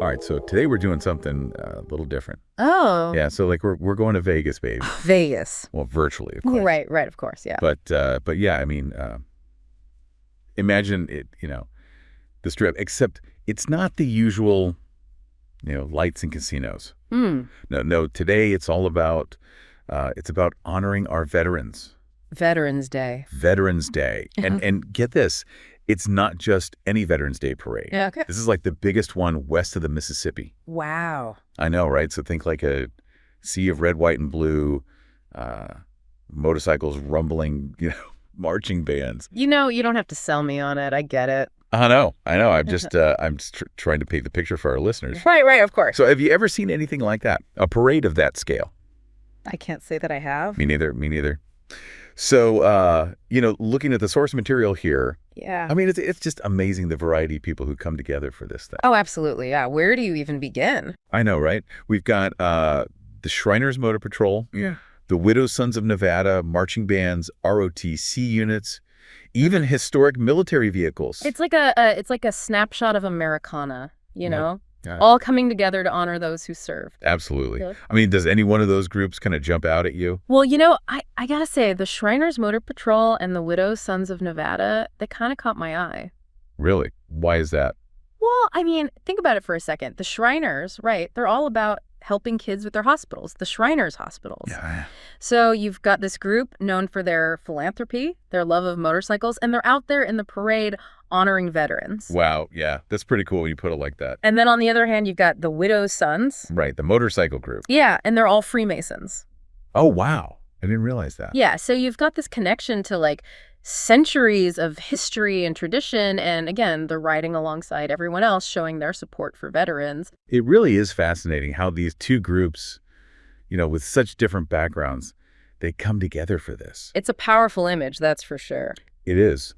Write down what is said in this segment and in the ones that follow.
All right, so today we're doing something a little different. Oh. Yeah, so like we're going to Vegas, baby. Vegas. Well, virtually, of course. Right, of course, yeah. But yeah, I mean, imagine it, the Strip, except it's not the usual, lights and casinos. No, today it's all about, it's about honoring our veterans. Veterans Day. Veterans Day. And get this, it's not just any Veterans Day parade. Yeah, okay. This is like the biggest one west of the Mississippi. Wow. I know, right? So think like a sea of red, white, and blue, motorcycles rumbling, marching bands. You don't have to sell me on it. I get it. I know. I'm just trying to paint the picture for our listeners. Right, of course. So have you ever seen anything like that? A parade of that scale? I can't say that I have. Me neither. So, looking at the source material here, yeah. I mean, it's just amazing the variety of people who come together for this thing. Oh, absolutely. Yeah. Where do you even begin? I know, right? We've got the Shriners Motor Patrol, the Widow's Sons of Nevada, marching bands, ROTC units, even historic military vehicles. It's like a snapshot of Americana, Yeah. all coming together to honor those who served. Absolutely. Really? I mean, does any one of those groups kind of jump out at you? Well, I gotta say, the Shriners Motor Patrol and the Widow's Sons of Nevada, they kind of caught my eye. Really? Why is that? Well, I mean, think about it for a second. The Shriners, right, they're all about helping kids with their hospitals, the Shriners hospitals. Yeah. So you've got this group known for their philanthropy, their love of motorcycles, and they're out there in the parade honoring veterans. Wow. Yeah. That's pretty cool when you put it like that. And then on the other hand, you've got the Widow's Sons. Right. The motorcycle group. Yeah, and they're all Freemasons. Oh, wow. I didn't realize that. Yeah, so you've got this connection to like centuries of history and tradition, and again, they're riding alongside everyone else, showing their support for veterans. It really is fascinating how these two groups, with such different backgrounds, they come together for this. It's a powerful image, that's for sure. It is.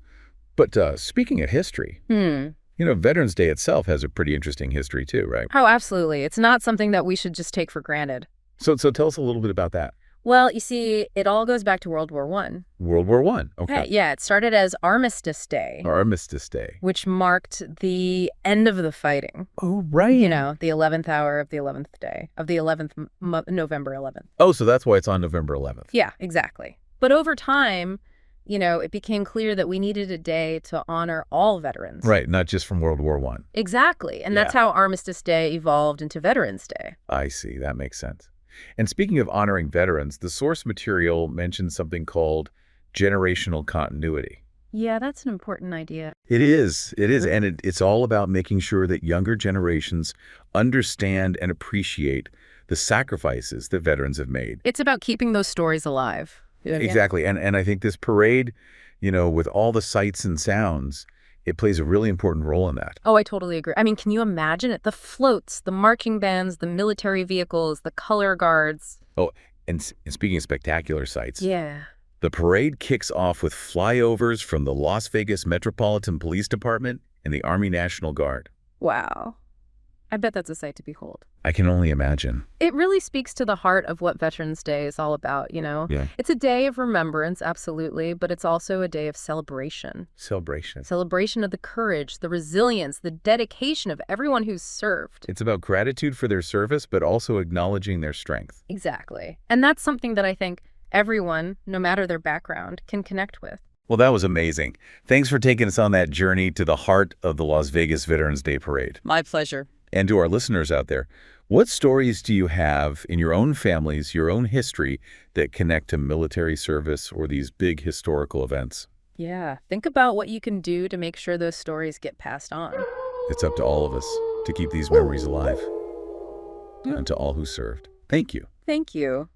But speaking of history, Veterans Day itself has a pretty interesting history too, right? Oh, absolutely. It's not something that we should just take for granted. So tell us a little bit about that. Well, you see, it all goes back to World War I. World War I. Okay. Yeah, it started as Armistice Day. Armistice Day. Which marked the end of the fighting. Oh, right. The 11th hour of the 11th day, of the 11th, November 11th. Oh, so that's why it's on November 11th. Yeah, exactly. But over time, it became clear that we needed a day to honor all veterans. Right, not just from World War I. Exactly. And that's how Armistice Day evolved into Veterans Day. I see. That makes sense. And speaking of honoring veterans, the source material mentions something called generational continuity. Yeah, that's an important idea. It is. And it's all about making sure that younger generations understand and appreciate the sacrifices that veterans have made. It's about keeping those stories alive. Exactly. And I think this parade, with all the sights and sounds, it plays a really important role in that. Oh, I totally agree. I mean, can you imagine it? The floats, the marching bands, the military vehicles, the color guards. Oh, and speaking of spectacular sights. Yeah. The parade kicks off with flyovers from the Las Vegas Metropolitan Police Department and the Army National Guard. Wow. I bet that's a sight to behold. I can only imagine. It really speaks to the heart of what Veterans Day is all about, Yeah. It's a day of remembrance, absolutely, but it's also a day of celebration. Celebration of the courage, the resilience, the dedication of everyone who's served. It's about gratitude for their service, but also acknowledging their strength. Exactly. And that's something that I think everyone, no matter their background, can connect with. Well, that was amazing. Thanks for taking us on that journey to the heart of the Las Vegas Veterans Day Parade. My pleasure. And to our listeners out there, what stories do you have in your own families, your own history, that connect to military service or these big historical events? Yeah, think about what you can do to make sure those stories get passed on. It's up to all of us to keep these memories alive. And to all who served, thank you. Thank you.